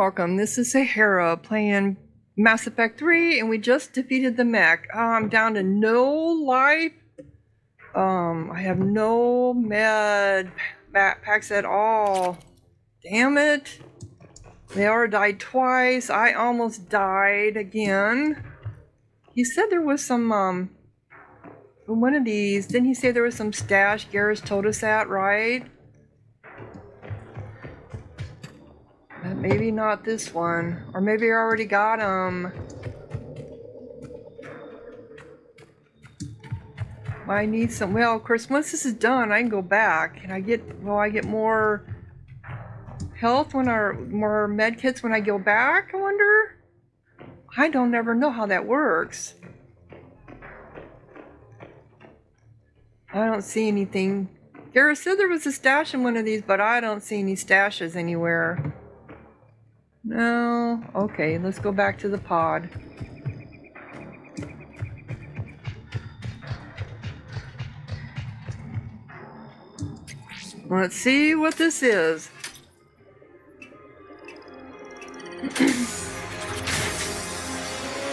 welcome. This is Sahara playing Mass Effect 3, and we just defeated the mech. I'm down to no life. I have no med packs at all. Damn it. They already died twice. I almost died again. He said there was some, one of these. Didn't he say there was some stash? Garrus told us that, right? Maybe not this one. Or maybe I already got them. I need some. Well, of course, once this is done, I can go back. And I get more health more med kits when I go back, I wonder? I don't ever know how that works. I don't see anything. Garrus said there was a stash in one of these, but I don't see any stashes anywhere. No. Okay, let's go back to the pod. Let's see what this is.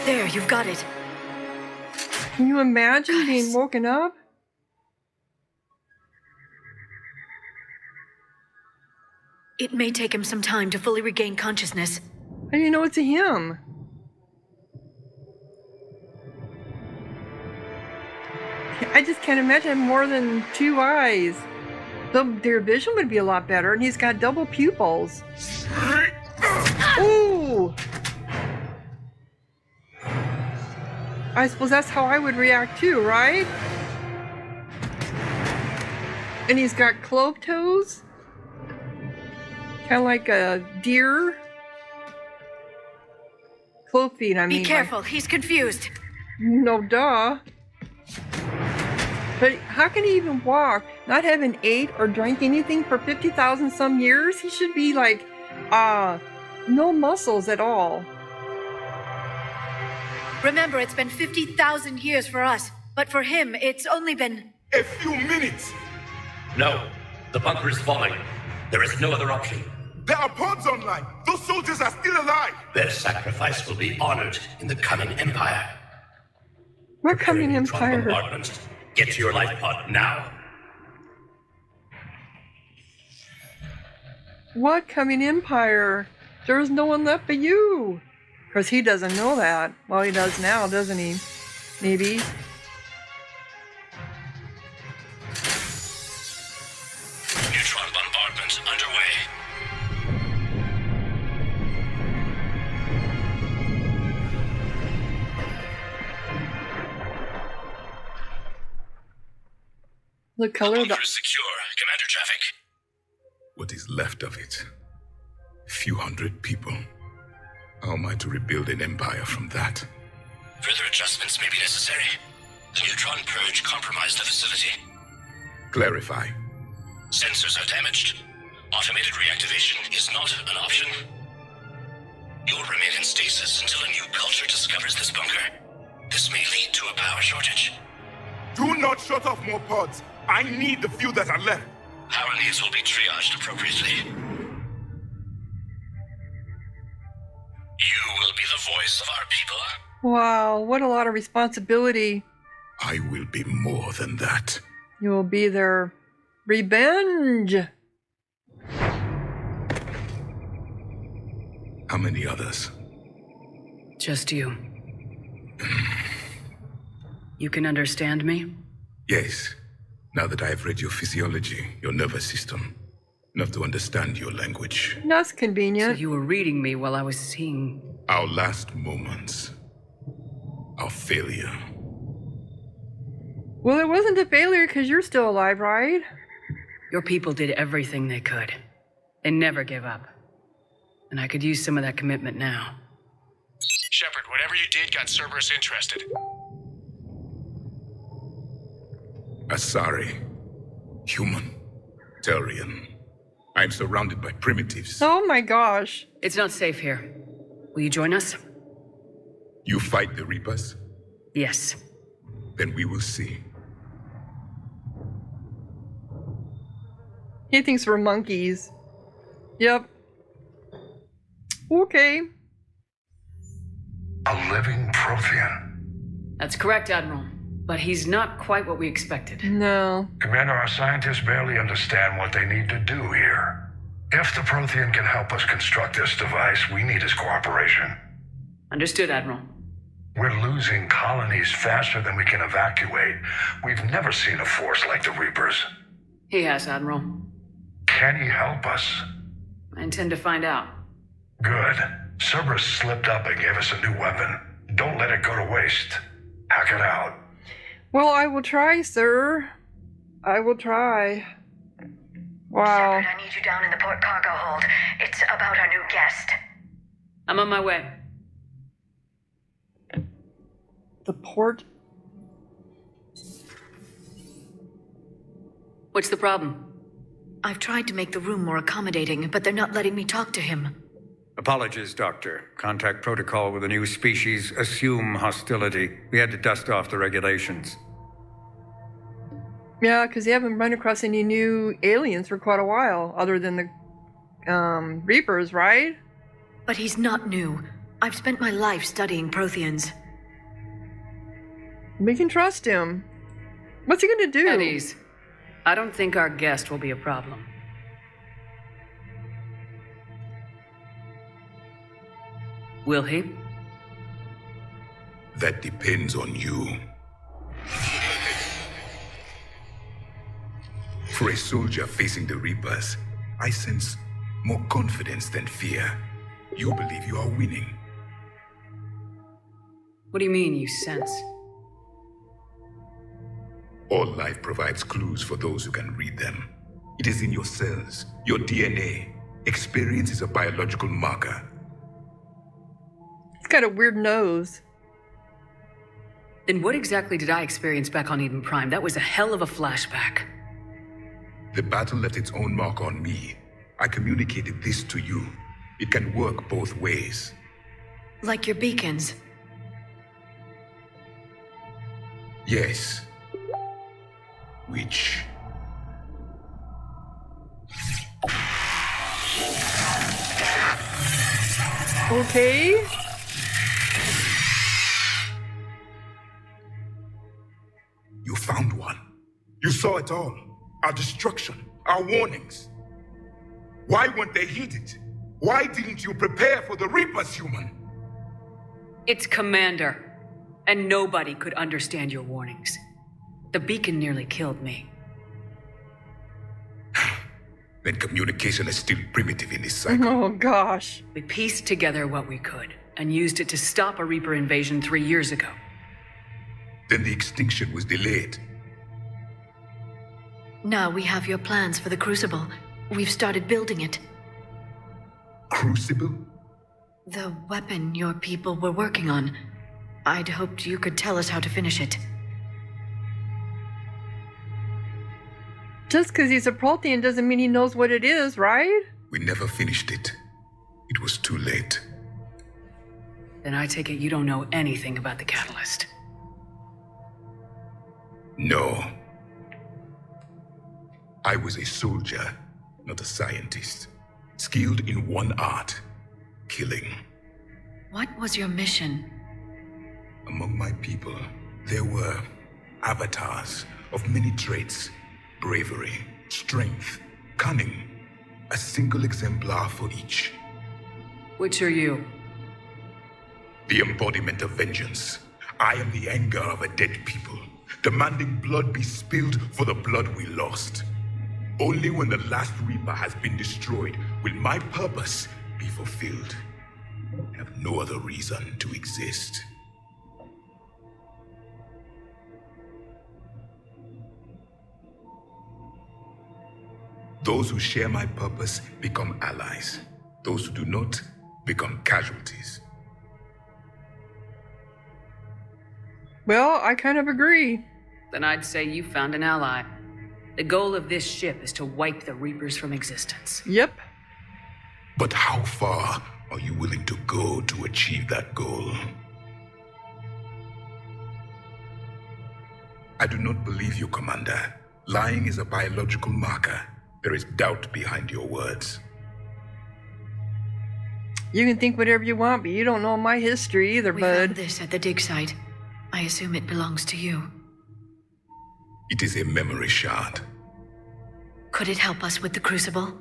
There, you've got it. Can you imagine being woken up? It may take him some time to fully regain consciousness. How do you know it's a him? I just can't imagine more than two eyes. Their vision would be a lot better, and he's got double pupils. Ooh! I suppose that's how I would react too, right? And he's got clove toes? Kind of like a deer. Clove feet, I mean. Be careful, he's confused. No, duh. But how can he even walk? Not having ate or drank anything for 50,000 some years? He should be like, no muscles at all. Remember, it's been 50,000 years for us, but for him, it's only been... a few minutes! No, the bunker is falling. There is no other option. There are pods online! Those soldiers are still alive! Their sacrifice will be honored in the coming Empire. What coming Empire? Bombardment. Get to your life pod now. What coming Empire? There's no one left but you. Of course, he doesn't know that. Well, he does now, doesn't he? Maybe. Neutron bombardment underway. The color of the... bunker is secure, Commander Jarvik. What is left of it? A few hundred people. How am I to rebuild an empire from that? Further adjustments may be necessary. The neutron purge compromised the facility. Clarify. Sensors are damaged. Automated reactivation is not an option. You'll remain in stasis until a new culture discovers this bunker. This may lead to a power shortage. Do not shut off more pods! I need the few that are left! Power needs will be triaged appropriately. You will be the voice of our people. Wow, what a lot of responsibility. I will be more than that. You will be their revenge. How many others? Just you. You can understand me? Yes. Now that I have read your physiology, your nervous system, enough to understand your language. That's So convenient. you were reading me while I was seeing... Our last moments. Our failure. Well, it wasn't a failure because you're still alive, right? Your people did everything they could. They never give up. And I could use some of that commitment now. Shepard, whatever you did got Cerberus interested. Asari. Human. Turian. I'm surrounded by primitives. Oh my gosh. It's not safe here. Will you join us? You fight the Reapers? Yes. Then we will see. He thinks we're monkeys. Yep. Okay. A living Prothean. That's correct, Admiral. But he's not quite what we expected. No. Commander, our scientists barely understand what they need to do here. If the Prothean can help us construct this device, we need his cooperation. Understood, Admiral. We're losing colonies faster than we can evacuate. We've never seen a force like the Reapers. He has, Admiral. Can he help us? I intend to find out. Good. Cerberus slipped up and gave us a new weapon. Don't let it go to waste. Hack it out. Well, I will try, sir. I will try. Wow. Shepard, I need you down in the port cargo hold. It's about our new guest. I'm on my way. The port. What's the problem? I've tried to make the room more accommodating, but they're not letting me talk to him. Apologies, Doctor. Contact protocol with a new species. Assume hostility. We had to dust off the regulations. Yeah, because you haven't run across any new aliens for quite a while, other than the Reapers, right? But he's not new. I've spent my life studying Protheans. We can trust him. What's he gonna do? At ease. I don't think our guest will be a problem. Will he? That depends on you. For a soldier facing the Reapers, I sense more confidence than fear. You believe you are winning. What do you mean, you sense? All life provides clues for those who can read them. It is in your cells, your DNA. Experience is a biological marker. He's got a weird nose. Then what exactly did I experience back on Eden Prime? That was a hell of a flashback. The battle left its own mark on me. I communicated this to you. It can work both ways. Like your beacons. Yes. Which... Okay. You found one. You saw it all. Our destruction, our warnings. Why weren't they heeded? Why didn't you prepare for the Reapers, human? It's Commander, and nobody could understand your warnings. The beacon nearly killed me. Then communication is still primitive in this cycle. Oh gosh. We pieced together what we could, and used it to stop a Reaper invasion 3 years ago. Then the extinction was delayed. Now we have your plans for the Crucible. We've started building it. Crucible? The weapon your people were working on. I'd hoped you could tell us how to finish it. Just because he's a Prothean doesn't mean he knows what it is, right? We never finished it. It was too late. Then I take it you don't know anything about the catalyst. No. I was a soldier, not a scientist. Skilled in one art, killing. What was your mission? Among my people, there were avatars of many traits. Bravery, strength, cunning. A single exemplar for each. Which are you? The embodiment of vengeance. I am the anger of a dead people, demanding blood be spilled for the blood we lost. Only when the last Reaper has been destroyed will my purpose be fulfilled. I have no other reason to exist. Those who share my purpose become allies. Those who do not become casualties. Well, I kind of agree. Then I'd say you found an ally. The goal of this ship is to wipe the Reapers from existence. Yep. But how far are you willing to go to achieve that goal? I do not believe you, Commander. Lying is a biological marker. There is doubt behind your words. You can think whatever you want, but you don't know my history either, We found bud. this at the dig site. I assume it belongs to you. It is a memory shard. Could it help us with the crucible?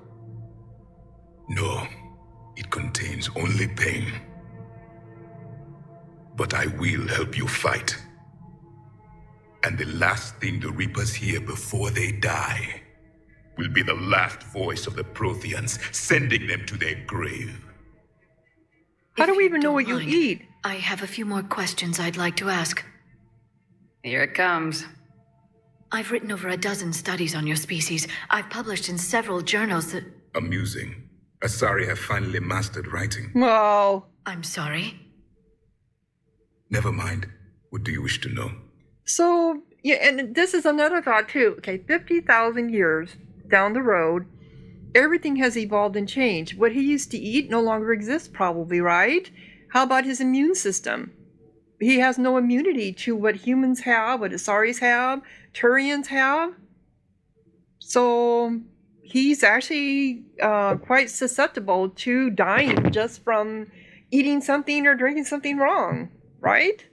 No, it contains only pain. But I will help you fight. And the last thing the Reapers hear before they die will be the last voice of the Protheans, sending them to their grave. How If do we you even know don't what you mind, eat? I have a few more questions I'd like to ask. Here it comes. I've written over a dozen studies on your species. I've published in several journals that... Amusing. Asari have finally mastered writing. Well, I'm sorry. Never mind. What do you wish to know? so, yeah, and this is another thought too. Okay, 50,000 years down the road, everything has evolved and changed. What he used to eat no longer exists, probably, right? How about his immune system? He has no immunity to what humans have, what Asaris have, Turians have. So he's actually quite susceptible to dying just from eating something or drinking something wrong, right?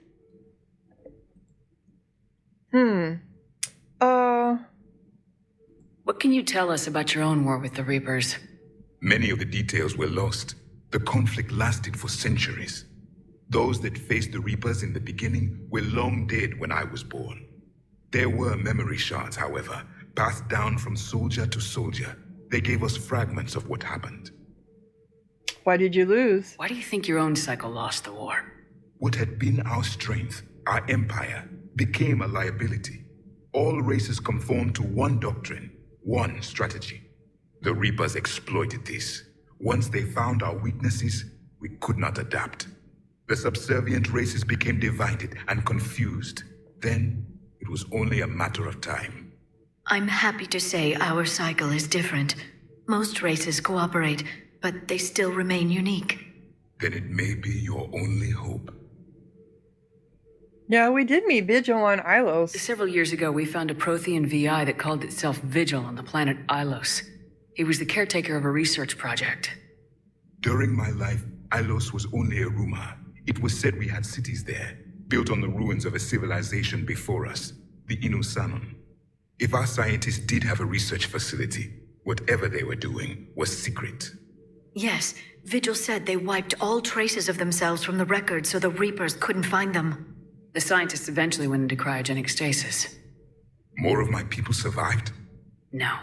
What can you tell us about your own war with the Reapers? Many of the details were lost. The conflict lasted for centuries. Those that faced the Reapers in the beginning were long dead when I was born. There were memory shards, however, passed down from soldier to soldier. They gave us fragments of what happened. Why did you lose? Why do you think your own cycle lost the war? What had been our strength, our empire, became a liability. All races conformed to one doctrine, one strategy. The Reapers exploited this. Once they found our weaknesses, we could not adapt. The subservient races became divided and confused. Then, it was only a matter of time. I'm happy to say our cycle is different. Most races cooperate, but they still remain unique. Then it may be your only hope. Yeah, we did meet Vigil on Ilos. Several years ago, we found a Prothean VI that called itself Vigil on the planet Ilos. He was the caretaker of a research project. During my life, Ilos was only a rumor. It was said we had cities there, built on the ruins of a civilization before us, the Inusanon. If our scientists did have a research facility, whatever they were doing was secret. Yes, Vigil said they wiped all traces of themselves from the records so the Reapers couldn't find them. The scientists eventually went into cryogenic stasis. More of my people survived? No.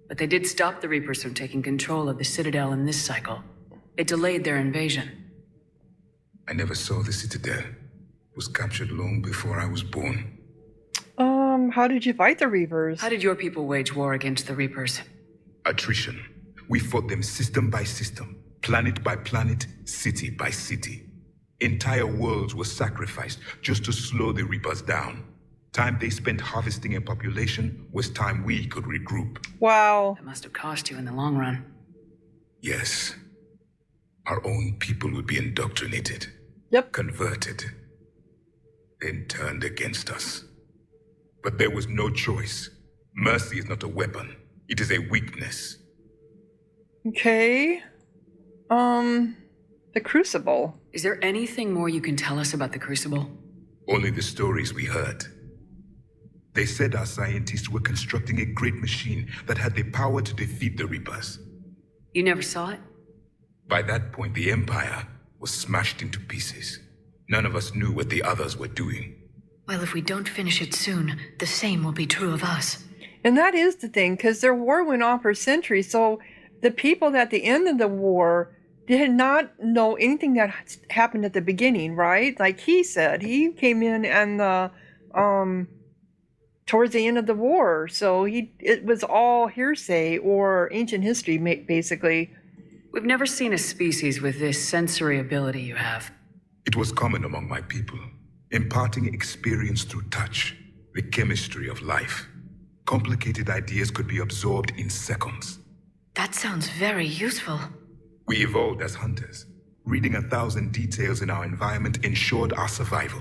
But they did stop the Reapers from taking control of the Citadel in this cycle. It delayed their invasion. I never saw the Citadel. It was captured long before I was born. How did you fight the Reapers? How did your people wage war against the Reapers? Attrition. We fought them system by system, planet by planet, city by city. Entire worlds were sacrificed just to slow the Reapers down. Time they spent harvesting a population was time we could regroup. Wow. That must have cost you in the long run. Yes. Our own people would be indoctrinated. Yep. Converted. Then turned against us. But there was no choice. Mercy is not a weapon. It is a weakness. Okay. The Crucible. Is there anything more you can tell us about the Crucible? Only the stories we heard. They said our scientists were constructing a great machine that had the power to defeat the Reapers. You never saw it? By that point, the Empire was smashed into pieces. None of us knew what the others were doing. Well, if we don't finish it soon, the same will be true of us. And that is the thing, because their war went on for centuries. So the people at the end of the war did not know anything that happened at the beginning, right? Like he said, he came in and towards the end of the war. So it was all hearsay or ancient history, basically. We've never seen a species with this sensory ability you have. It was common among my people, imparting experience through touch, the chemistry of life. Complicated ideas could be absorbed in seconds. That sounds very useful. We evolved as hunters. Reading 1,000 details in our environment ensured our survival.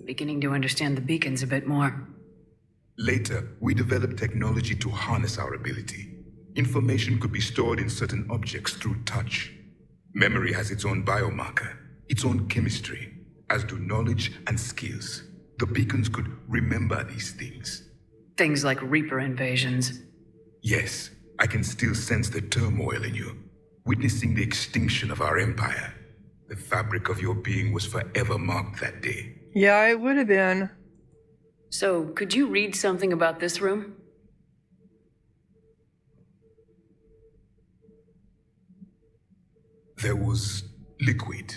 Beginning to understand the beacons a bit more. Later, we developed technology to harness our ability. Information could be stored in certain objects through touch. Memory has its own biomarker, its own chemistry, as do knowledge and skills. The beacons could remember these things. Things like Reaper invasions. Yes, I can still sense the turmoil in you, witnessing the extinction of our empire. The fabric of your being was forever marked that day. Yeah, it would have been. So, could you read something about this room? There was liquid,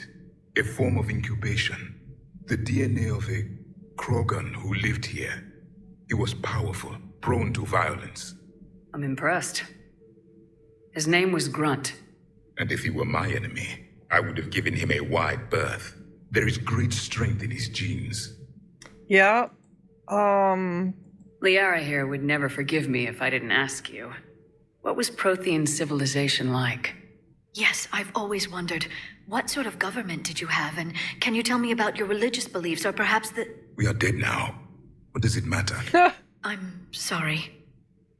a form of incubation, the DNA of a Krogan who lived here. He was powerful, prone to violence. I'm impressed. His name was Grunt. And if he were my enemy, I would have given him a wide berth. There is great strength in his genes. Yeah. Liara here would never forgive me if I didn't ask you. What was Prothean civilization like? Yes, I've always wondered, what sort of government did you have, and can you tell me about your religious beliefs, or perhaps the... We are dead now. What does it matter? I'm sorry.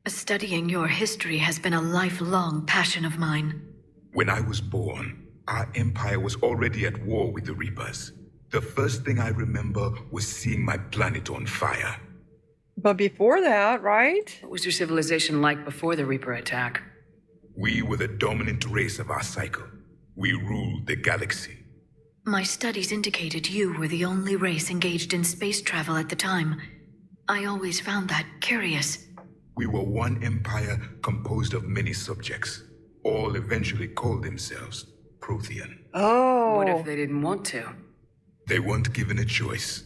Studying your history has been a lifelong passion of mine. When I was born, our empire was already at war with the Reapers. The first thing I remember was seeing my planet on fire. But before that, right? What was your civilization like before the Reaper attack? We were the dominant race of our cycle. We ruled the galaxy. My studies indicated you were the only race engaged in space travel at the time. I always found that curious. We were one empire composed of many subjects. All eventually called themselves Prothean. Oh. What if they didn't want to? They weren't given a choice.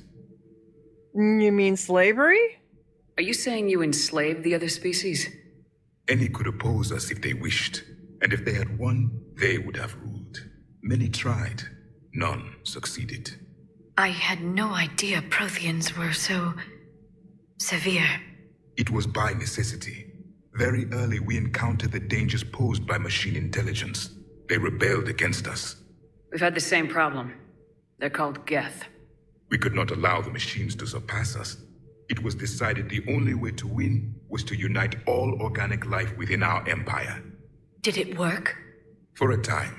You mean slavery? Are you saying you enslaved the other species? Any could oppose us if they wished, and if they had won, they would have ruled. Many tried, none succeeded. I had no idea Protheans were so... severe. It was by necessity. Very early we encountered the dangers posed by machine intelligence. They rebelled against us. We've had the same problem. They're called Geth. We could not allow the machines to surpass us. It was decided the only way to win was to unite all organic life within our empire. Did it work? For a time,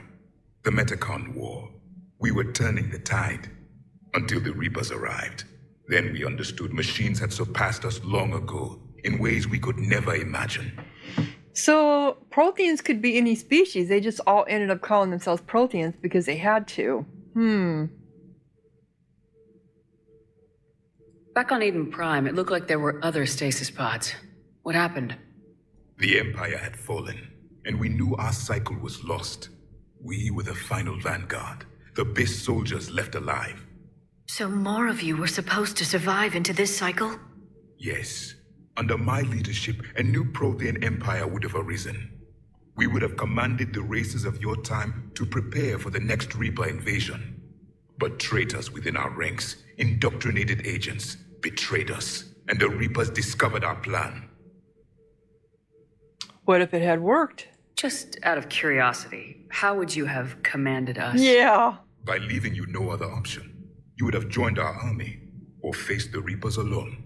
the Metacon War, we were turning the tide until the Reapers arrived. Then we understood machines had surpassed us long ago in ways we could never imagine. So, Protheans could be any species. They just all ended up calling themselves Protheans because they had to. Back on Eden Prime, it looked like there were other stasis pods. What happened? The Empire had fallen, and we knew our cycle was lost. We were the final vanguard, the best soldiers left alive. So more of you were supposed to survive into this cycle? Yes. Under my leadership, a new Prothean empire would have arisen. We would have commanded the races of your time to prepare for the next Reaper invasion. But traitors within our ranks, indoctrinated agents, betrayed us, and the Reapers discovered our plan. What if it had worked? Just out of curiosity, how would you have commanded us? Yeah. By leaving you no other option. You would have joined our army, or faced the Reapers alone.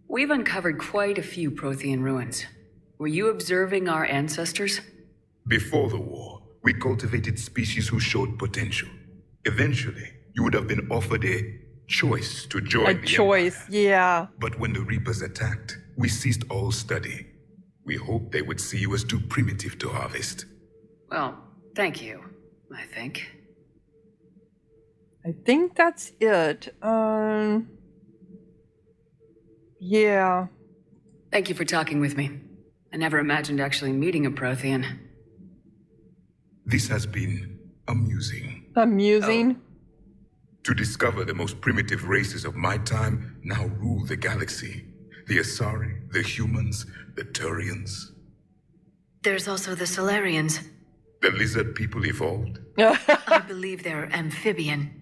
We've uncovered quite a few Prothean ruins. Were you observing our ancestors? Before the war, we cultivated species who showed potential. Eventually, you would have been offered a choice to join the choice, Empire. yeah. But when the Reapers attacked, we ceased all study. We hoped they would see you as too primitive to harvest. Well, thank you, I think. I think that's it. Yeah. Thank you for talking with me. I never imagined actually meeting a Prothean. This has been amusing. Amusing. To discover the most primitive races of my time now rule the galaxy. The Asari, the humans, the Turians. There's also the Solarians. The lizard people evolved. I believe they're amphibian.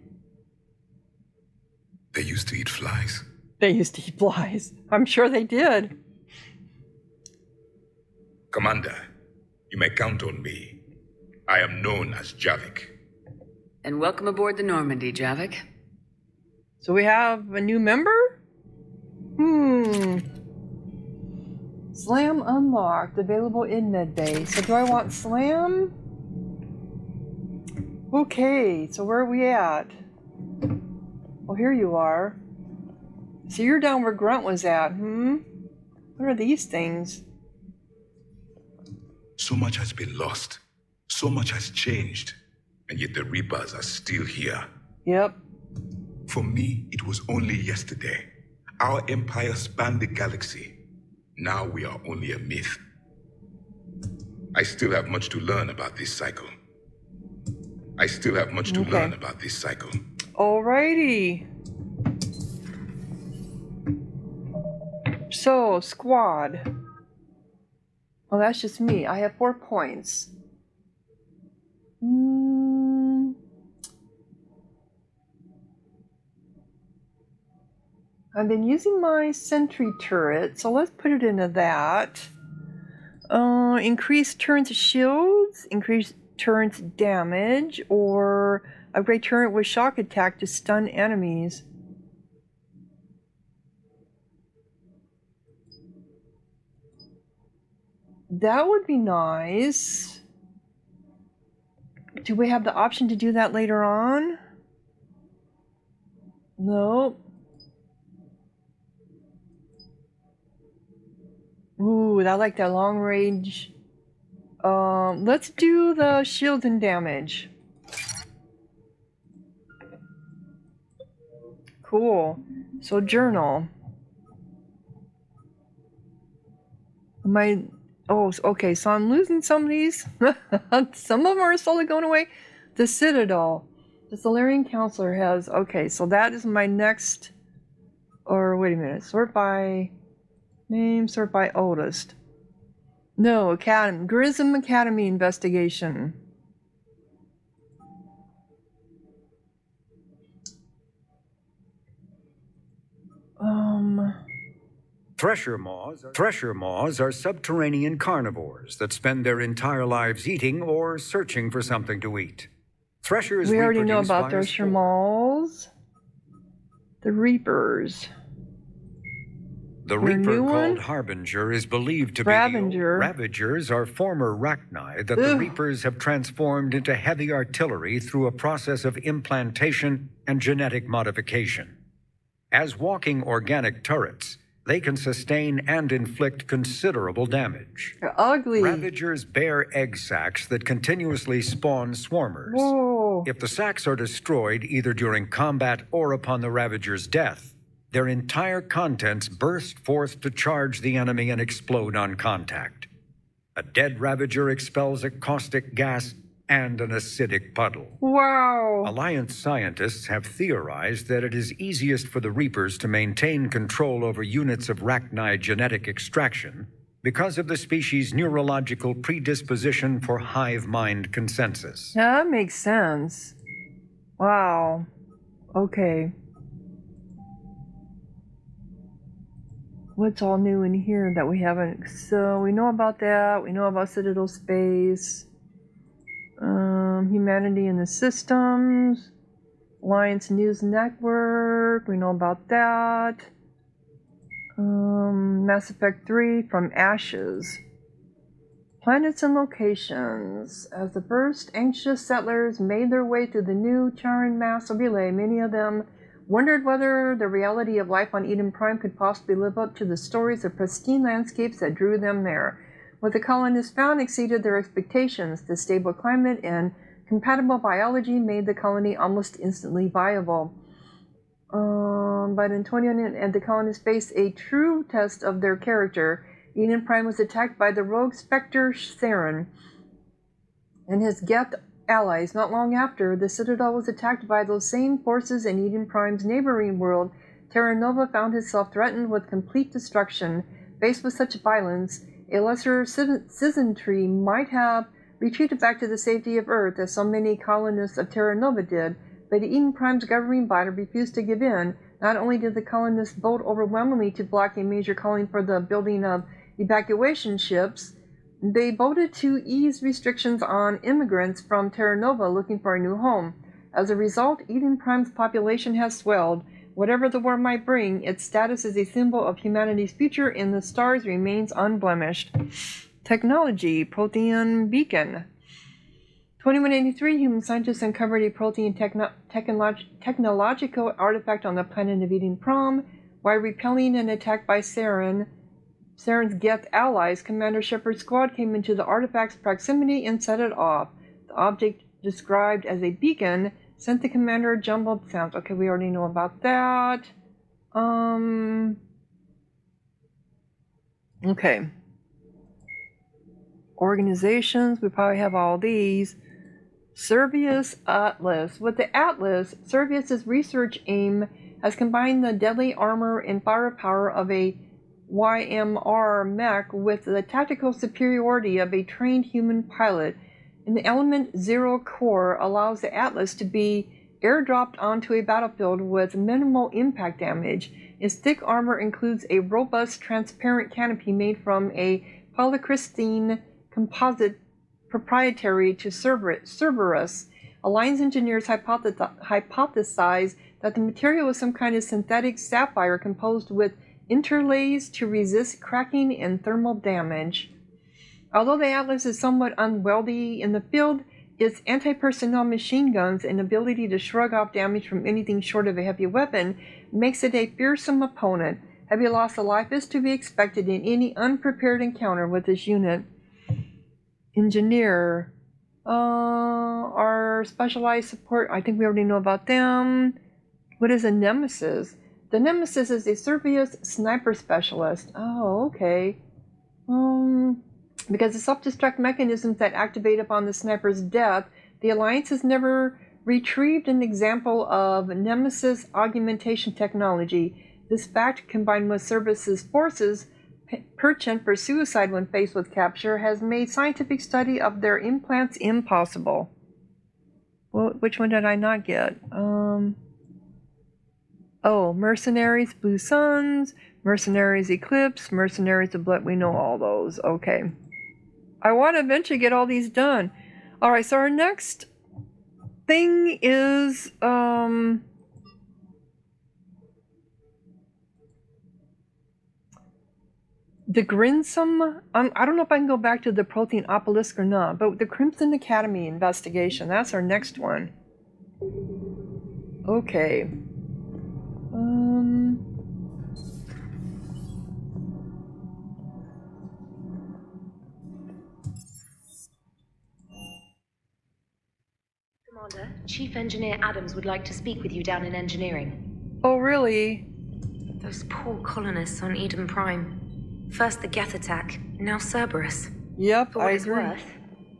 They used to eat flies. They used to eat flies. I'm sure they did. Commander, you may count on me. I am known as Jarvik. And welcome aboard the Normandy, Jarvik. So we have a new member? Slam unlocked, available in medbay. So do I want Slam? Okay, so where are we at? Well, here you are. So you're down where Grunt was at, What are these things? So much has been lost. So much has changed. And yet the Reapers are still here. Yep. For me, it was only yesterday. Our empire spanned the galaxy. Now we are only a myth. I still have much to learn about this cycle. Alrighty. So, squad. Oh, that's just me. I have 4 points. I've been using my sentry turret, so let's put it into that. Increase turrets shields, increase turrets damage, or upgrade turret with shock attack to stun enemies. That would be nice. Do we have the option to do that later on? Nope. Ooh, I like that long range. Let's do the shield and damage. Cool. So journal. Okay, so I'm losing some of these. Some of them are slowly going away. The Citadel. The Solarian Counselor has... Okay, so that is my next... Or, wait a minute. Sort by... Name, sort by oldest. No, Academy. Grism Academy investigation. Thresher maws are subterranean carnivores that spend their entire lives eating or searching for something to eat. Threshers we already know reproduce about via Thresher spore. maws. The Reapers. The Your new Reaper one? called Harbinger is believed to Ravager. be Ravagers are former Rachni that the Reapers have transformed into heavy artillery through a process of implantation and genetic modification. As walking organic turrets, they can sustain and inflict considerable damage. They're ugly. Ravagers bear egg sacs that continuously spawn swarmers. Whoa. If the sacs are destroyed either during combat or upon the Ravager's death, their entire contents burst forth to charge the enemy and explode on contact. A dead Ravager expels a caustic gas and an acidic puddle. Wow. Alliance scientists have theorized that it is easiest for the Reapers to maintain control over units of Rachni genetic extraction because of the species' neurological predisposition for hive mind consensus. Yeah, that makes sense. Wow. Okay. What's all new in here that we haven't? So we know about that. We know about Citadel Space. Humanity in the Systems. Alliance News Network. We know about that. Mass Effect 3 from Ashes. Planets and locations. As the first anxious settlers made their way through the new Charon mass relay, many of them wondered whether the reality of life on Eden Prime could possibly live up to the stories of pristine landscapes that drew them there. What the colonists found exceeded their expectations. The stable climate and compatible biology made the colony almost instantly viable. But in 2020, and the colonists faced a true test of their character. Eden Prime was attacked by the rogue Spectre Saren and his Geth allies. Not long after, the Citadel was attacked by those same forces, and Eden Prime's neighboring world, Terra Nova, found itself threatened with complete destruction. Faced with such violence, a lesser citizenry might have retreated back to the safety of Earth, as so many colonists of Terra Nova did, but Eden Prime's governing body refused to give in. Not only did the colonists vote overwhelmingly to block a major calling for the building of evacuation ships, they voted to ease restrictions on immigrants from Terra Nova looking for a new home. As a result, Eden Prime's population has swelled. Whatever the war might bring, its status as a symbol of humanity's future in the stars remains unblemished. Technology, Prothean beacon. 2183, human scientists uncovered a Prothean technological artifact on the planet of Eden Prom. While repelling an attack by Saren's Geth allies, Commander Shepard's squad came into the artifact's proximity and set it off. The object, described as a beacon, sent the commander jumbled sounds. Okay, we already know about that. Okay. Organizations, we probably have all these. Servius Atlas. With the Atlas, Servius's research aim has combined the deadly armor and firepower of a YMR mech with the tactical superiority of a trained human pilot. And the Element Zero core allows the Atlas to be airdropped onto a battlefield with minimal impact damage. Its thick armor includes a robust, transparent canopy made from a polycrystalline composite proprietary to Cerberus. Alliance engineers hypothesize that the material is some kind of synthetic sapphire composed with interlays to resist cracking and thermal damage. Although the Atlas is somewhat unwieldy in the field, its anti-personnel machine guns and ability to shrug off damage from anything short of a heavy weapon makes it a fearsome opponent. Heavy loss of life is to be expected in any unprepared encounter with this unit. Engineer. Our specialized support, I think we already know about them. What is a Nemesis? The Nemesis is a Servius sniper specialist. Oh, okay. Because of self-destruct mechanisms that activate upon the sniper's death, the Alliance has never retrieved an example of Nemesis augmentation technology. This fact, combined with Servius's forces, penchant for suicide when faced with capture, has made scientific study of their implants impossible. Well, which one did I not get? Mercenaries, Blue Suns, Mercenaries Eclipse, Mercenaries of Blood. We know all those. Okay. I want to eventually get all these done. Alright, so our next thing is the Grinsome. I don't know if I can go back to the Prothean Obelisk or not, but the Crimson Academy investigation. That's our next one. Okay. Commander, Chief Engineer Adams would like to speak with you down in engineering. Oh, really? Those poor colonists on Eden Prime. First the Geth attack, now Cerberus. Yep, For what I it's agree. worth,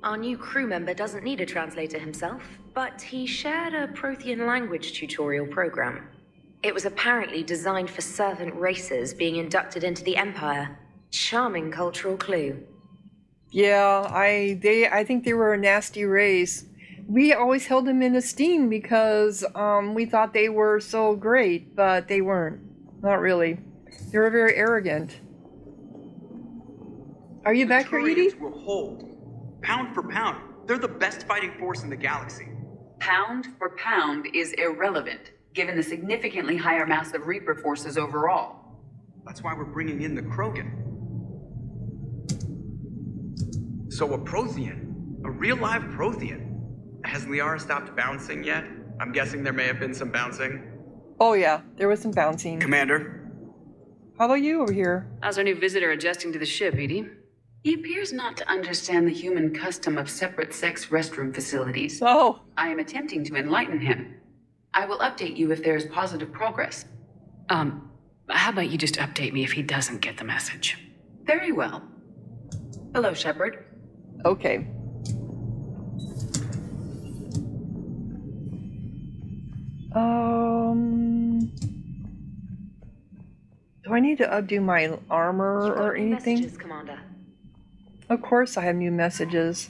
our new crew member doesn't need a translator himself, but he shared a Prothean language tutorial program. It was apparently designed for servant races being inducted into the Empire. Charming cultural clue. Yeah, I think they were a nasty race. We always held them in esteem because we thought they were so great, but they weren't. Not really. They were very arrogant. Are you back here, Edie? Will hold. Pound for pound, they're the best fighting force in the galaxy. Pound for pound is irrelevant, given the significantly higher mass of Reaper forces overall. That's why we're bringing in the Krogan. So a Prothean, a real live Prothean. Has Liara stopped bouncing yet? I'm guessing there may have been some bouncing. Oh yeah, there was some bouncing. Commander? How about you over here? How's our new visitor adjusting to the ship, Edie? He appears not to understand the human custom of separate sex restroom facilities. Oh. I am attempting to enlighten him. I will update you if there is positive progress. How about you just update me if he doesn't get the message? Very well. Hello, Shepard. Okay. Do I need to undo my armor or anything? Messages, Commander. Of course I have new messages.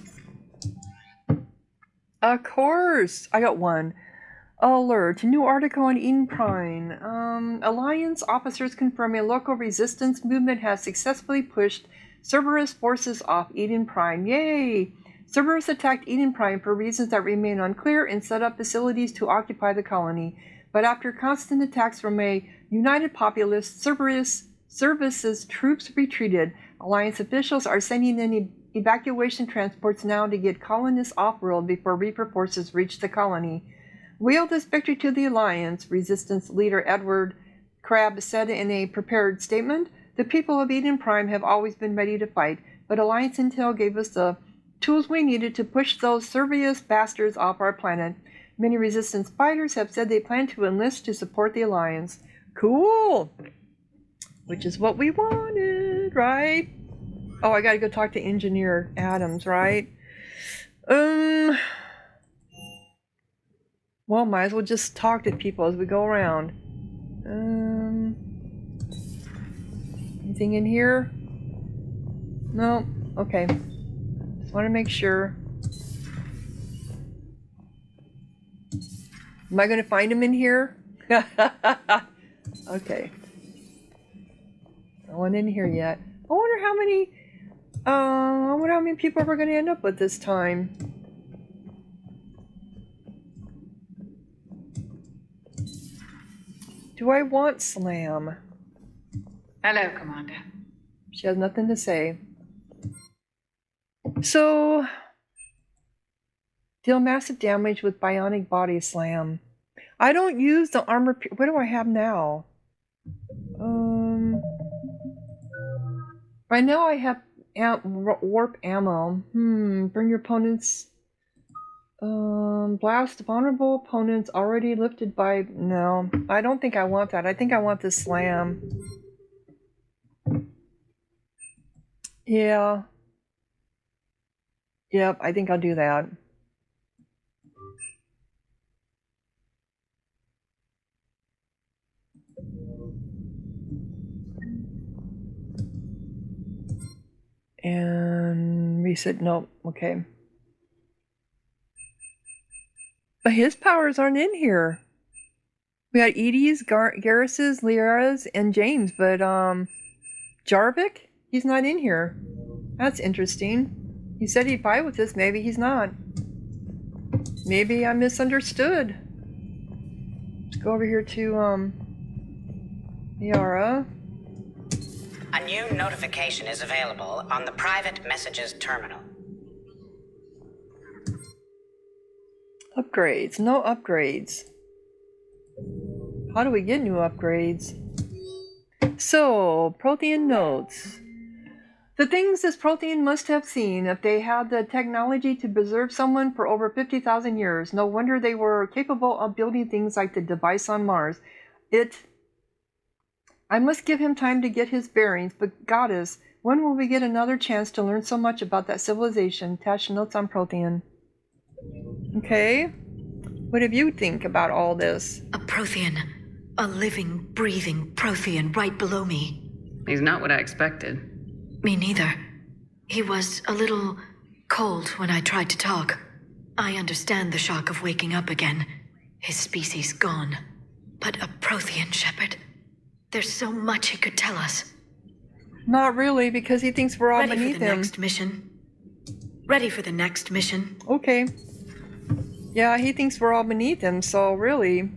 Of course! I got one. Alert. New article on Eden Prime. Alliance officers confirm a local resistance movement has successfully pushed Cerberus forces off Eden Prime. Yay! Cerberus attacked Eden Prime for reasons that remain unclear and set up facilities to occupy the colony. but after constant attacks from a united populace, Cerberus's troops retreated. Alliance officials are sending in evacuation transports now to get colonists off-world before Reaper forces reach the colony. Wield this victory to the Alliance, Resistance leader Edward Crabb said in a prepared statement. The people of Eden Prime have always been ready to fight, but Alliance intel gave us the tools we needed to push those Cerberus bastards off our planet. Many Resistance fighters have said they plan to enlist to support the Alliance. Cool! Which is what we wanted, right? Oh, I gotta go talk to Engineer Adams, right? Well, might as well just talk to people as we go around. Anything in here? No? Okay. Just want to make sure. Am I going to find him in here? Okay. No one in here yet. I wonder how many people we're going to end up with this time. Do I want Slam? Hello, Commander. She has nothing to say. So, deal massive damage with bionic body slam. I don't use the armor. What do I have now? Right now I have warp ammo. Bring your opponents. Blast vulnerable opponents already lifted by. No, I don't think I want that. I think I want the slam. Yeah. Yep, I think I'll do that. And reset. Nope. Okay. But his powers aren't in here. We got Edie's, Garrus's, Liara's, and James, but Jarvik, he's not in here. That's interesting. He said he'd fight with us. Maybe he's not. Maybe I misunderstood. Let's go over here to Liara. A new notification is available on the private messages terminal. Upgrades. No upgrades. How do we get new upgrades? So, Prothean notes. The things this Prothean must have seen if they had the technology to preserve someone for over 50,000 years. No wonder they were capable of building things like the device on Mars. I must give him time to get his bearings, but Goddess, when will we get another chance to learn so much about that civilization? Attach notes on Prothean. Okay. What do you think about all this? A Prothean. A living, breathing Prothean right below me. He's not what I expected. Me neither. He was a little cold when I tried to talk. I understand the shock of waking up again. His species gone. But a Prothean, Shepard. There's so much he could tell us. Not really, because he thinks we're all beneath him. Next mission. Ready for the next mission. Okay. Yeah, he thinks we're all beneath him, so really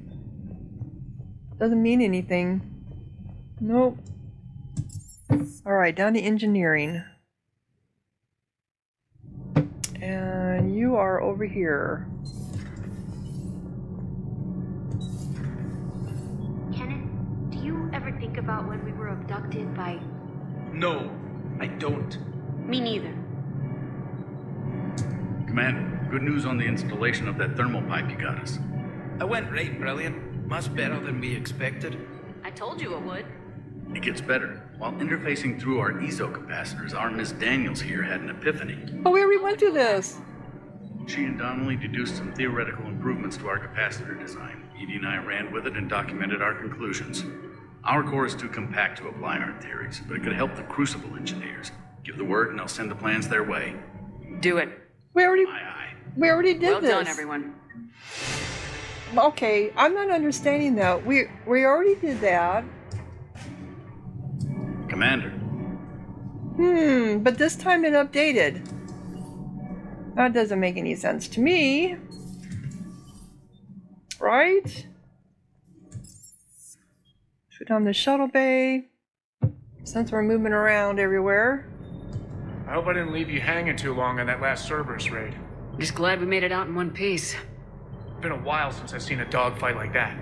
doesn't mean anything. Nope. Alright, down to engineering. And you are over here. Kenneth, do you ever think about when we were abducted by... No, I don't. Me neither. Commander, good news on the installation of that thermal pipe you got us. I went right brilliant. Much better than we expected. I told you it would. It gets better. While interfacing through our ESO capacitors, our Miss Daniels here had an epiphany. Oh, we already went through this. She and Donnelly deduced some theoretical improvements to our capacitor design. Edie and I ran with it and documented our conclusions. Our core is too compact to apply our theories, but it could help the Crucible engineers. Give the word and I'll send the plans their way. Do it. We already did well this. Well done, everyone. Okay, I'm not understanding that. We already did that. Commander. But this time it updated. That doesn't make any sense to me. Right? Put on the shuttle bay. Since we're moving around everywhere. I hope I didn't leave you hanging too long on that last Cerberus raid. Just glad we made it out in one piece. Been a while since I've seen a dogfight like that.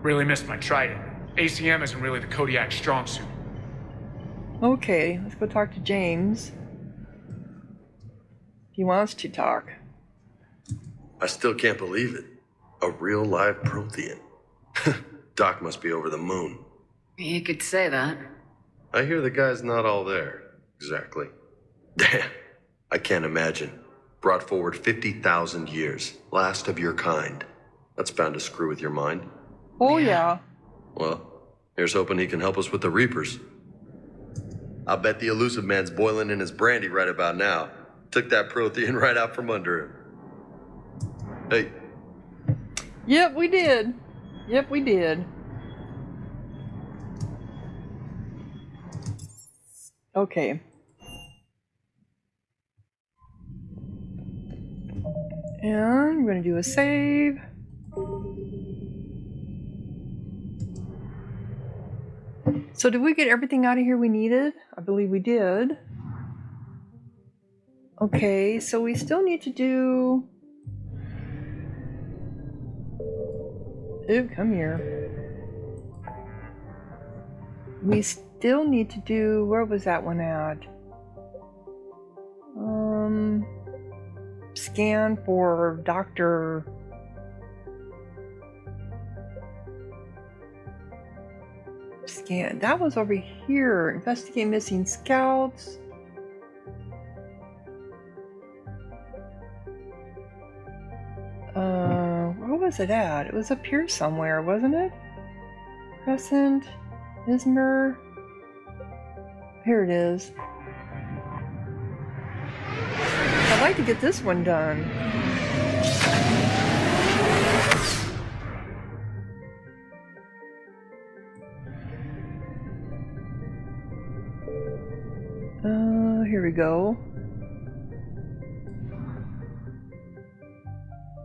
Really missed my trident. ACM isn't really the Kodiak strong suit. Okay, let's go talk to James. He wants to talk. I still can't believe it. A real live Prothean. Doc must be over the moon. You could say that. I hear the guy's not all there. Exactly. Damn. I can't imagine. Brought forward 50,000 years. Last of your kind. That's bound to screw with your mind. Oh, yeah. Well, here's hoping he can help us with the Reapers. I'll bet the elusive man's boiling in his brandy right about now. Took that Prothean right out from under him. Hey. Yep, we did. Yep, we did. Okay. And we're going to do a save. So did we get everything out of here we needed? I believe we did. Okay, so we still need to do... Ooh, come here. We still need to do... Where was that one at? Scan for Dr. Scan. That was over here. Investigate missing scouts. Where was it at? It was up here somewhere, wasn't it? Crescent, Ismer. Here it is. I'd like to get this one done. Here we go.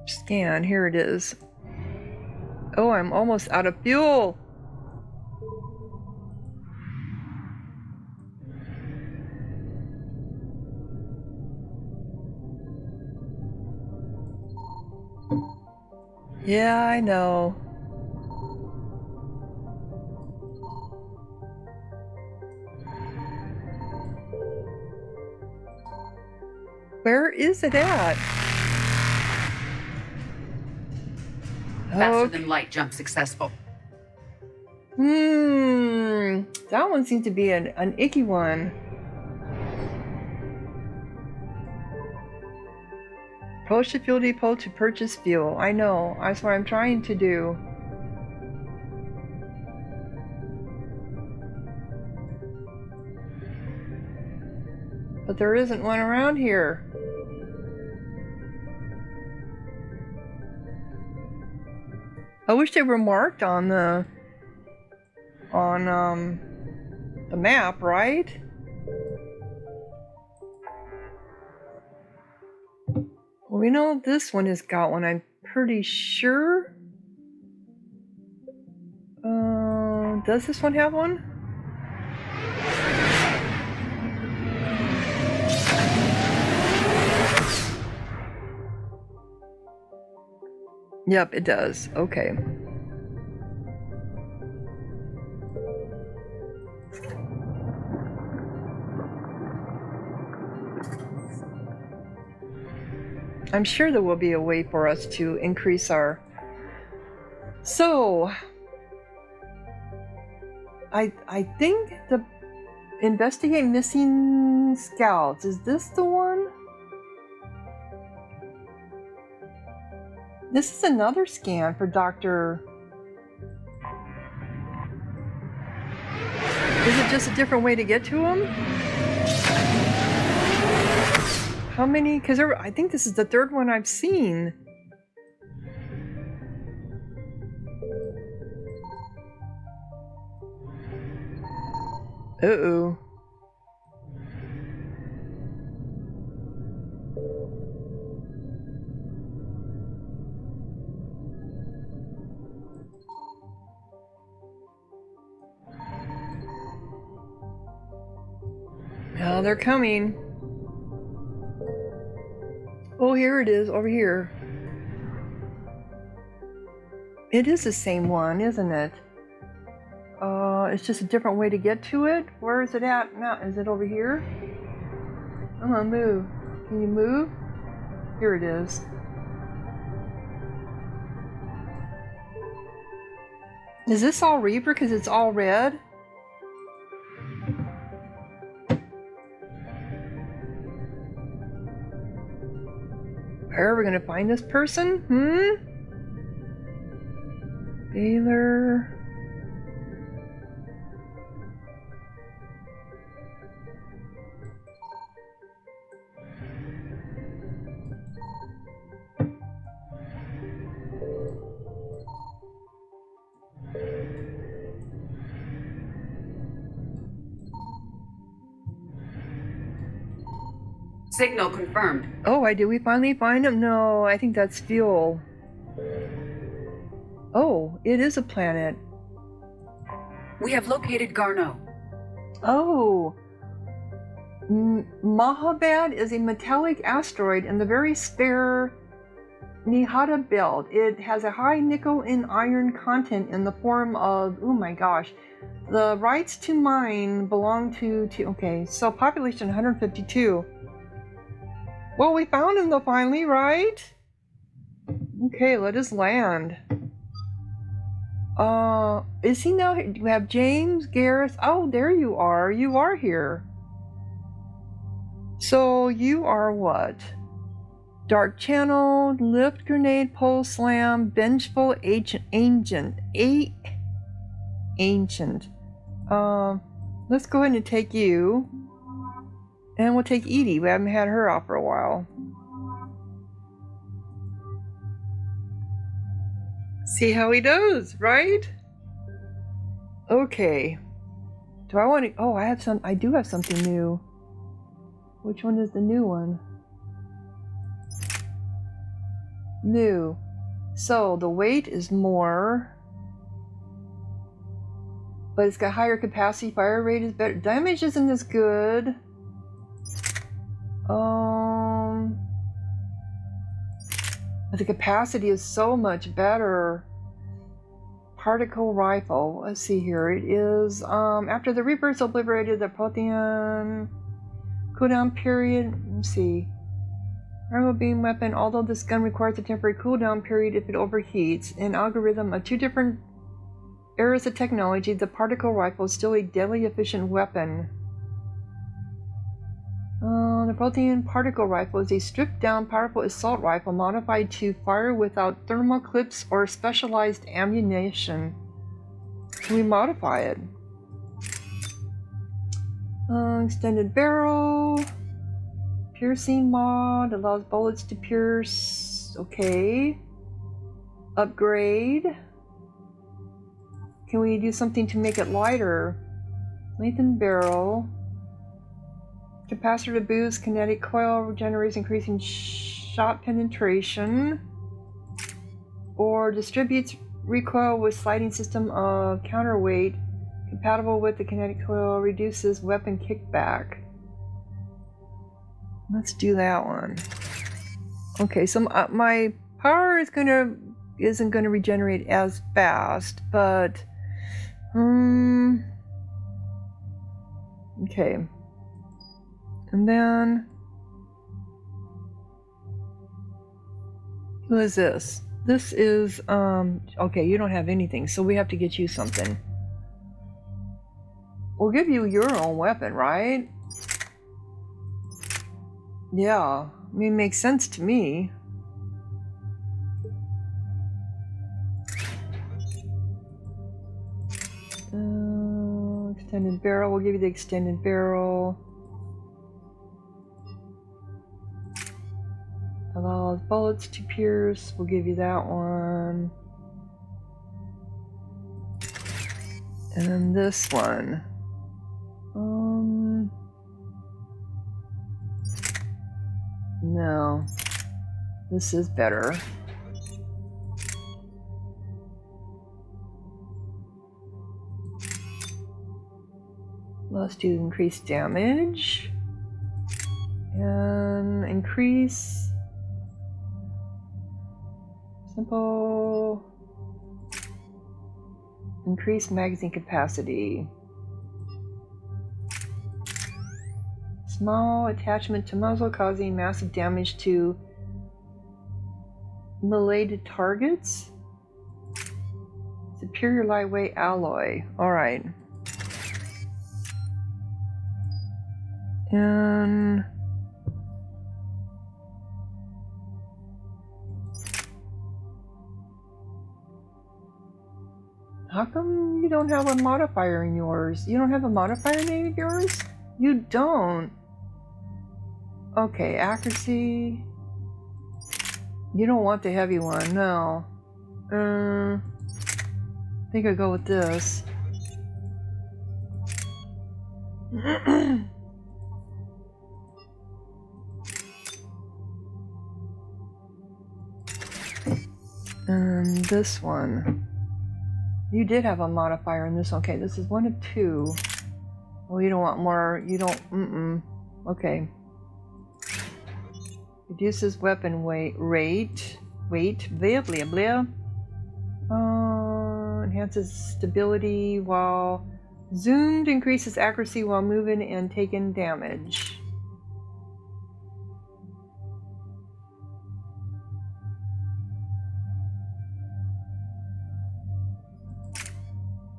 Scan, here it is. Oh, I'm almost out of fuel. Yeah, I know. Where is it at? Faster than light jump successful. That one seems to be an icky one. Approach the fuel depot to purchase fuel. I know. That's what I'm trying to do. But there isn't one around here. I wish they were marked on the map, right? Well, we know this one has got one, I'm pretty sure. Does this one have one? Yep, it does. Okay. I'm sure there will be a way for us to increase our... So... I think the investigate missing scouts, is this the one? This is another scan for Dr. Is it just a different way to get to him? How many? Because I think this is the third one I've seen. Uh-oh. Oh, they're coming. Oh, here it is, over here. It is the same one, isn't it? It's just a different way to get to it. Where is it at now? Is it over here? Come on, move. Can you move? Here it is. Is this all Reaper because it's all red? Where are we gonna find this person? Baylor. Signal confirmed. Oh, did we finally find him? No, I think that's fuel. Oh, it is a planet. We have located Garneau. Oh. Mahabad is a metallic asteroid in the very spare Nihada belt. It has a high nickel and iron content in the form of, oh my gosh. The rights to mine belong to okay, so population 152. Well, we found him though finally, right? Okay, let us land. Is he now here? We have James, Gareth. Oh, there you are. You are here. So you are what? Dark Channel, Lift Grenade, Pole Slam, Vengeful Ancient. Let's go ahead and take you. And we'll take Edie. We haven't had her off for a while. See how he does, right? Okay. Do I want to... Oh, I do have something new. Which one is the new one? New. So, the weight is more. But it's got higher capacity. Fire rate is better. Damage isn't as good. But the capacity is so much better. Particle rifle. Let's see here. It is after the Reapers obliterated the Prothean cooldown period. Let's see. Arrow beam weapon. Although this gun requires a temporary cooldown period if it overheats, an algorithm of two different eras of technology, the particle rifle is still a deadly efficient weapon. The Prothean particle rifle is a stripped-down, powerful assault rifle modified to fire without thermal clips or specialized ammunition. Can we modify it? Extended barrel. Piercing mod allows bullets to pierce. Okay. Upgrade. Can we do something to make it lighter? Lengthened barrel. Capacitor to boost kinetic coil regenerates, increasing shot penetration. Or distributes recoil with sliding system of counterweight compatible with the kinetic coil, reduces weapon kickback. Let's do that one. Okay, so my power isn't gonna regenerate as fast, but okay. And then, who is this? This is, okay, you don't have anything, so we have to get you something. We'll give you your own weapon, right? Yeah, I mean, it makes sense to me. Extended barrel, we'll give you the extended barrel. Allows bullets to pierce, we'll give you that one. And then this one. No. This is better. Let's do increased damage. And increase. Simple. Increase magazine capacity. Small attachment to muzzle causing massive damage to melee targets. Superior lightweight alloy. Alright. And how come you don't have a modifier in yours? You don't have a modifier in yours? You don't. Okay, accuracy. You don't want the heavy one, no. I think I'll go with this. And this one. You did have a modifier in this one. Okay, this is 1 of 2. Well, you don't want more. You don't. Okay. Reduces weapon weight. Blah, blah, blah. Enhances stability while zoomed. Increases accuracy while moving and taking damage.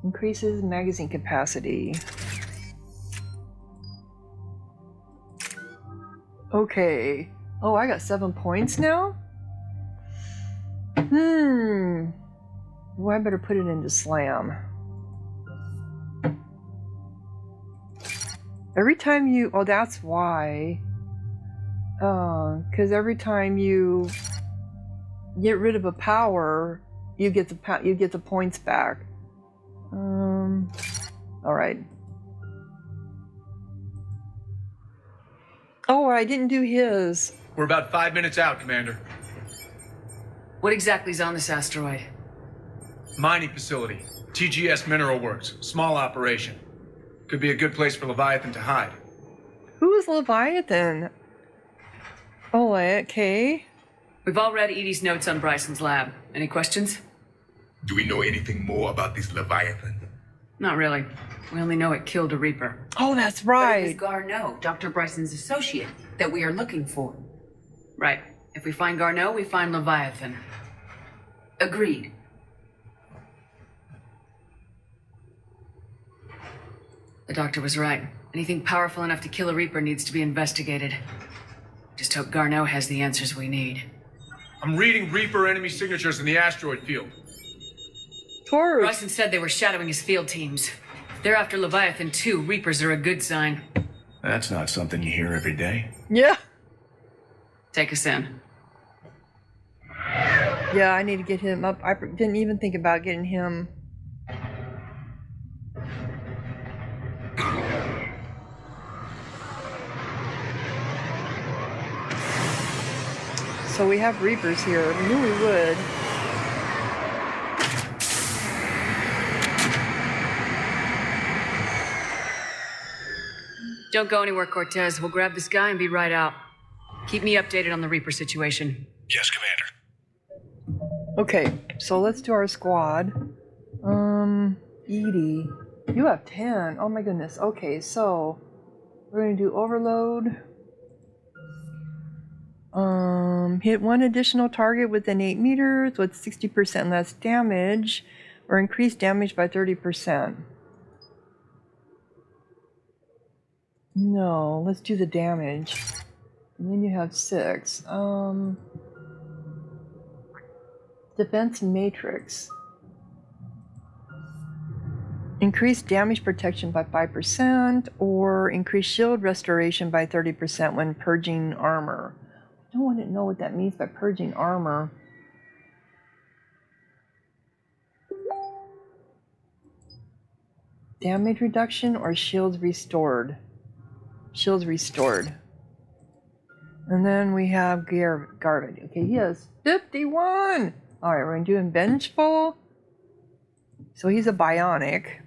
Increases magazine capacity. Okay. Oh, I got 7 points now? Well, I better put it into slam. Every time you... Oh, that's why. Because every time you get rid of a power, you get the points back. Alright. Oh, I didn't do his. We're about 5 minutes out, Commander. What exactly is on this asteroid? Mining facility. TGS Mineral Works. Small operation. Could be a good place for Leviathan to hide. Who is Leviathan? Oh, okay. We've all read Edie's notes on Bryson's lab. Any questions? Do we know anything more about this Leviathan? Not really. We only know it killed a Reaper. Oh, that's But it right. was Garneau, Dr. Bryson's associate, that we are looking for. Right. If we find Garneau, we find Leviathan. Agreed. The doctor was right. Anything powerful enough to kill a Reaper needs to be investigated. Just hope Garneau has the answers we need. I'm reading Reaper enemy signatures in the asteroid field. Taurus. Bryson said they were shadowing his field teams. If they're after Leviathan too, Reapers are a good sign. That's not something you hear every day. Yeah. Take us in. Yeah, I need to get him up. I didn't even think about getting him. So we have Reapers here. We knew we would. Don't go anywhere, Cortez. We'll grab this guy and be right out. Keep me updated on the Reaper situation. Yes, Commander. Okay, so let's do our squad. Edie. You have 10. Oh my goodness. Okay, so we're gonna do overload. Hit one additional target within 8 meters with 60% less damage, or increase damage by 30%. No, let's do the damage. And then you have 6. Defense matrix. Increase damage protection by 5%, or increase shield restoration by 30% when purging armor. I don't want to know what that means by purging armor. Damage reduction or shields restored? Shields restored. And then we have Jarvik. Okay, he has 51! Alright, we're going to do him vengeful. So he's a bionic.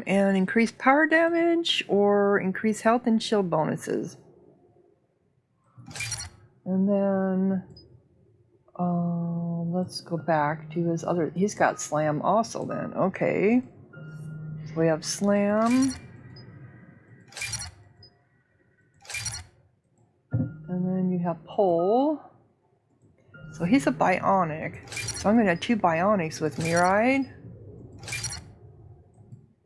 And increase power damage or increase health and shield bonuses. And then let's go back to his other. He's got slam also then. Okay. So we have slam. And then you have pole. So he's a bionic. So I'm going to have 2 bionics with me, right?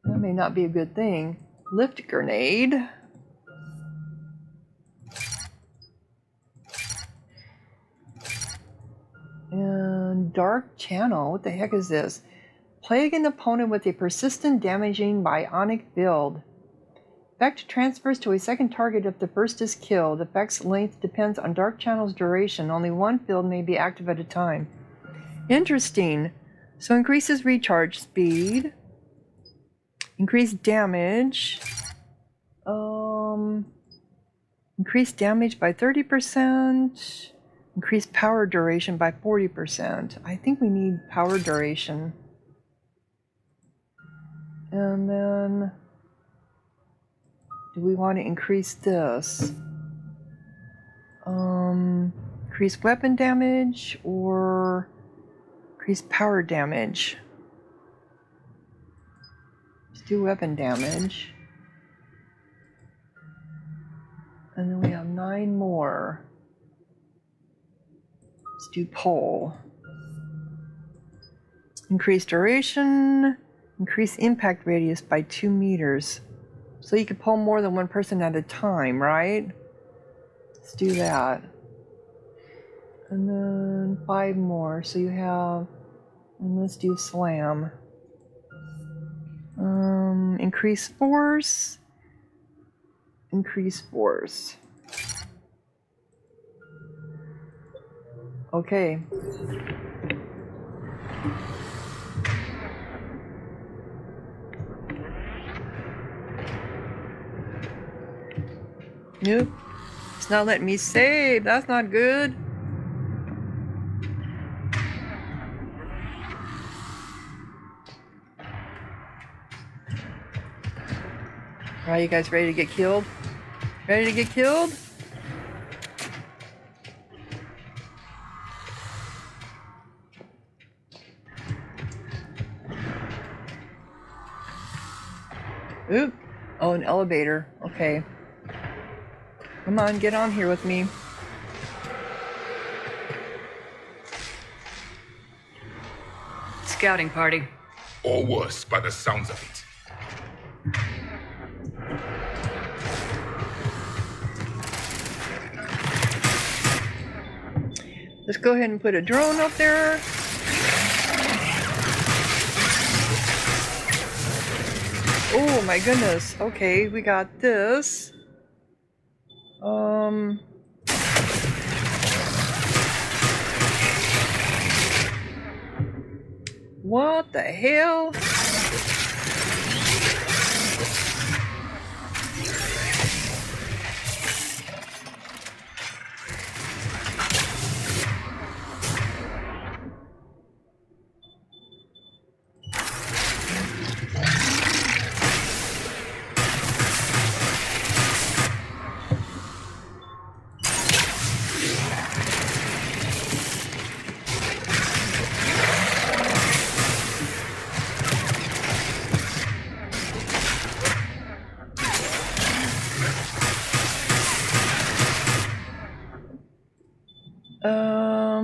That may not be a good thing. Lift grenade. And dark channel. What the heck is this? Plague an opponent with a persistent damaging bionic build. Effect transfers to a second target if the first is killed. Effect's length depends on Dark Channel's duration. Only one field may be active at a time. Interesting. So increases recharge speed. Increase damage. Increase damage by 30%. Increase power duration by 40%. I think we need power duration. And then do we want to increase this? Increase weapon damage or increase power damage? Let's do weapon damage. And then we have 9 more. Let's do pole. Increase duration, increase impact radius by 2 meters. So you can pull more than one person at a time, right? Let's do that. And then 5 more. So you have, and let's do slam. Increase force. Increase force. Okay. Nope. It's not letting me save. That's not good. Alright, you guys ready to get killed? Ready to get killed? Oop. Oh, an elevator. Okay. Come on, get on here with me. Scouting party. Or worse, by the sounds of it. Let's go ahead and put a drone up there. Oh my goodness. Okay, we got this. What the hell?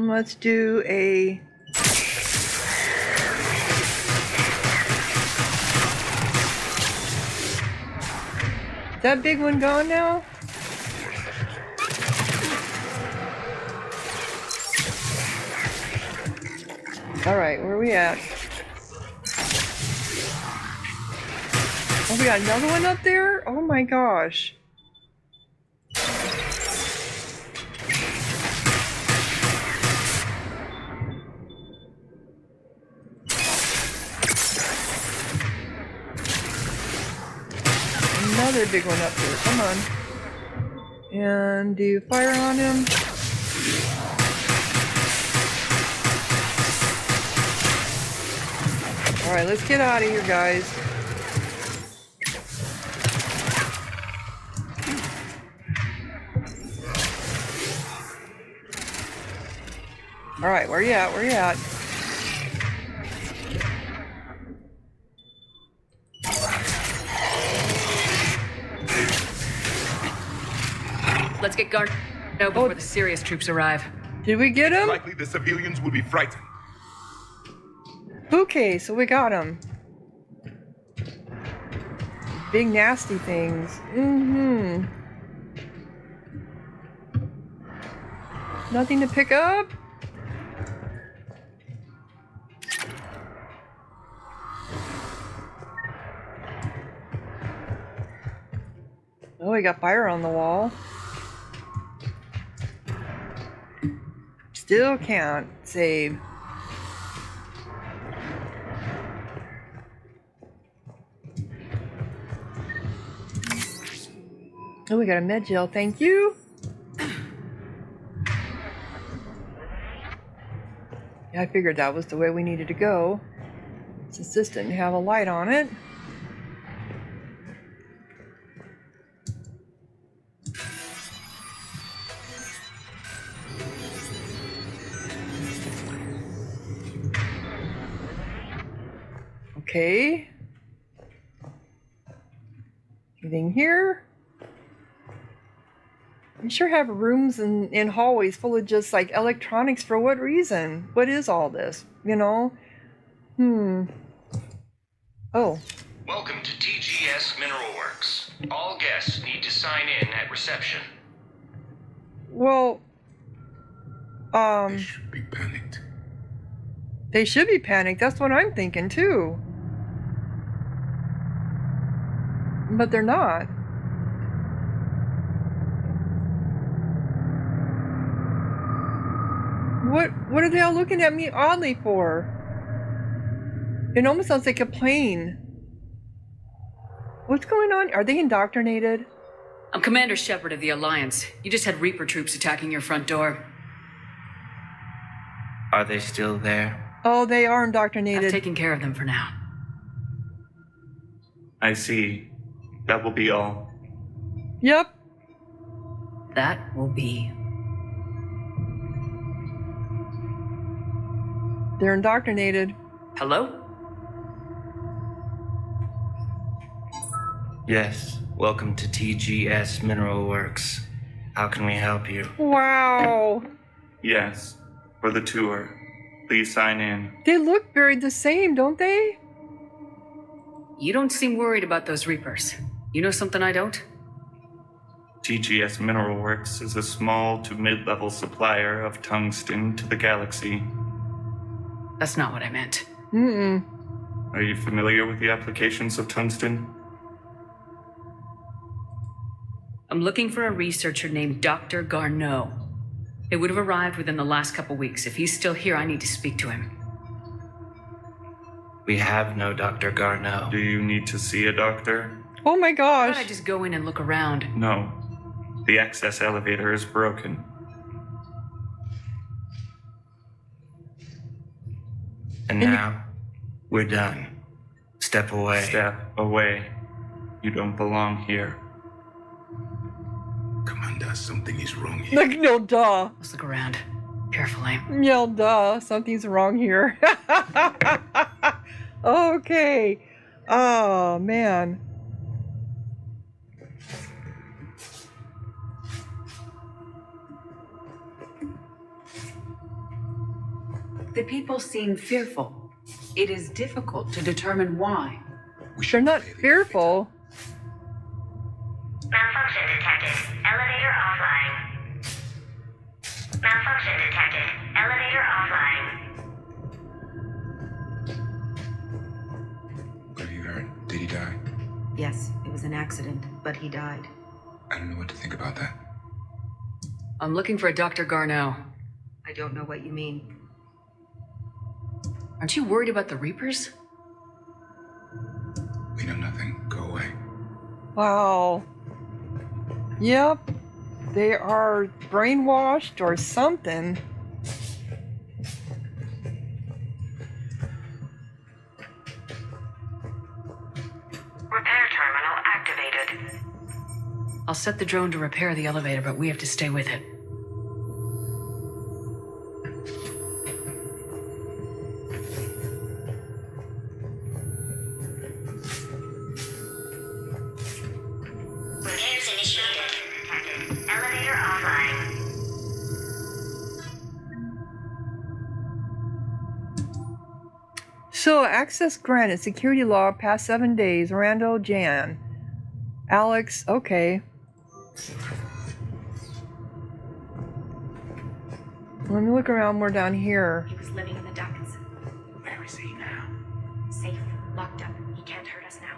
Let's do a... Is that big one gone now? Alright, where are we at? Oh, we got another one up there? Oh my gosh. Another big one up here. Come on. And do you fire on him? Alright, let's get out of here, guys. Alright, where you at? Where you at? Let's get guard before the serious troops arrive. Did we get him? Likely the civilians will be frightened. Okay, so we got him. Big nasty things. Mm-hmm. Nothing to pick up? Oh, we got fire on the wall. Still can't save. Oh, we got a med gel, thank you. Yeah, I figured that was the way we needed to go. Since this didn't have a light on it. Okay. Anything here? You sure have rooms and hallways full of just like electronics. For what reason? What is all this? You know? Oh. Welcome to TGS Mineral Works. All guests need to sign in at reception. Well, They should be panicked. They should be panicked. That's what I'm thinking too. But they're not. What are they all looking at me oddly for? It almost sounds like a plane. What's going on? Are they indoctrinated? I'm Commander Shepard of the Alliance. You just had Reaper troops attacking your front door. Are they still there? Oh, they are indoctrinated. I've taken care of them for now. I see. That will be all. Yep. That will be. They're indoctrinated. Hello? Yes. Welcome to TGS Mineral Works. How can we help you? Wow. Yes. For the tour. Please sign in. They look very the same, don't they? You don't seem worried about those Reapers. You know something I don't? TGS Mineral Works is a small to mid-level supplier of tungsten to the galaxy. That's not what I meant. Mm-mm. Are you familiar with the applications of tungsten? I'm looking for a researcher named Dr. Garneau. It would have arrived within the last couple weeks. If he's still here, I need to speak to him. We have no Dr. Garneau. Do you need to see a doctor? Oh my gosh. Why don't I just go in and look around? No. The access elevator is broken. And now, we're done. Step away. Step away. You don't belong here. Commander, something is wrong here. Like, no, duh. Let's look around. Carefully. Yeah, duh. Something's wrong here. Okay. Oh, man. The people seem fearful. It is difficult to determine why. They're not fearful. Malfunction detected. Elevator offline. Malfunction detected. Elevator offline. What have you heard? Did he die? Yes, it was an accident, but he died. I don't know what to think about that. I'm looking for a Dr. Garneau. I don't know what you mean. Aren't you worried about the Reapers? We know nothing. Go away. Wow. Yep. They are brainwashed or something. Repair terminal activated. I'll set the drone to repair the elevator, but we have to stay with it. So, access granted. Security log past 7 days. Randall, Jan. Alex, okay. Let me look around more down here. He was living in the ducts. Where is he now? Safe, locked up. He can't hurt us now.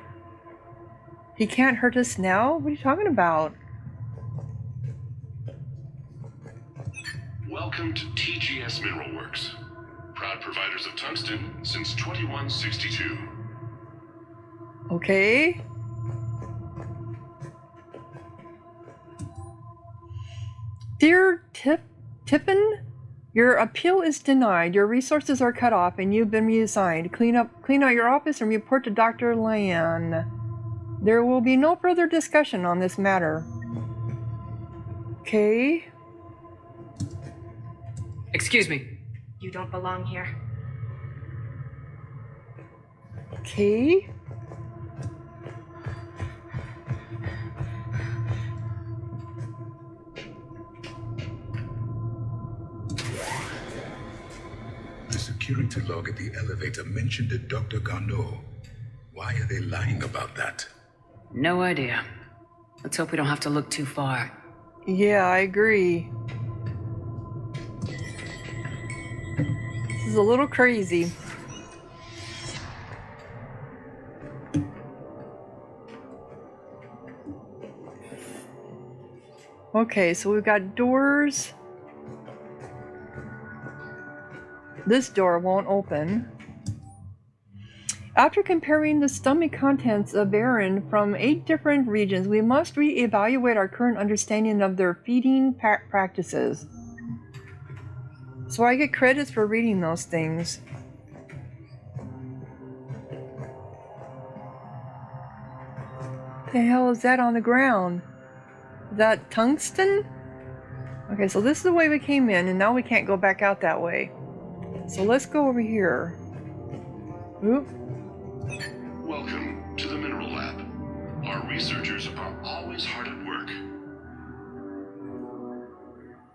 He can't hurt us now? What are you talking about? Welcome to TGS Mineral Works. Proud providers of tungsten since 2162. Okay. Dear Tippin, your appeal is denied. Your resources are cut off and you've been reassigned. Clean out your office and report to Dr. Lan. There will be no further discussion on this matter. Okay. Excuse me. You don't belong here. Okay. The security log at the elevator mentioned a Dr. Garneau. Why are they lying about that? No idea. Let's hope we don't have to look too far. Yeah, I agree. This is a little crazy. Okay, so we've got doors. This door won't open. After comparing the stomach contents of Aaron from 8 different regions, we must re-evaluate our current understanding of their feeding practices. So I get credits for reading those things. The hell is that on the ground? Is that tungsten? Okay, so this is the way we came in, and now we can't go back out that way. So let's go over here. Oop. Welcome to the Mineral Lab. Our researchers are always hard at work.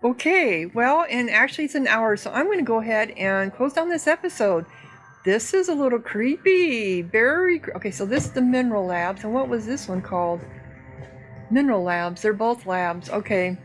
Okay, well, and actually it's an hour, so I'm going to go ahead and close down this episode. This is a little creepy. Okay, so this is the Mineral Labs, and what was this one called? Mineral Labs. They're both labs. Okay.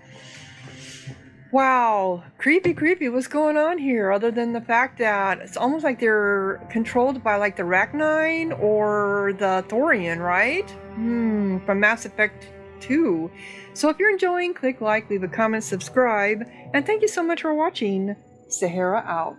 Wow, creepy. What's going on here? Other than the fact that it's almost like they're controlled by like the Arachnine or the Thorian, right? From Mass Effect 2. So if you're enjoying, click like, leave a comment, subscribe, and thank you so much for watching. Sahara out.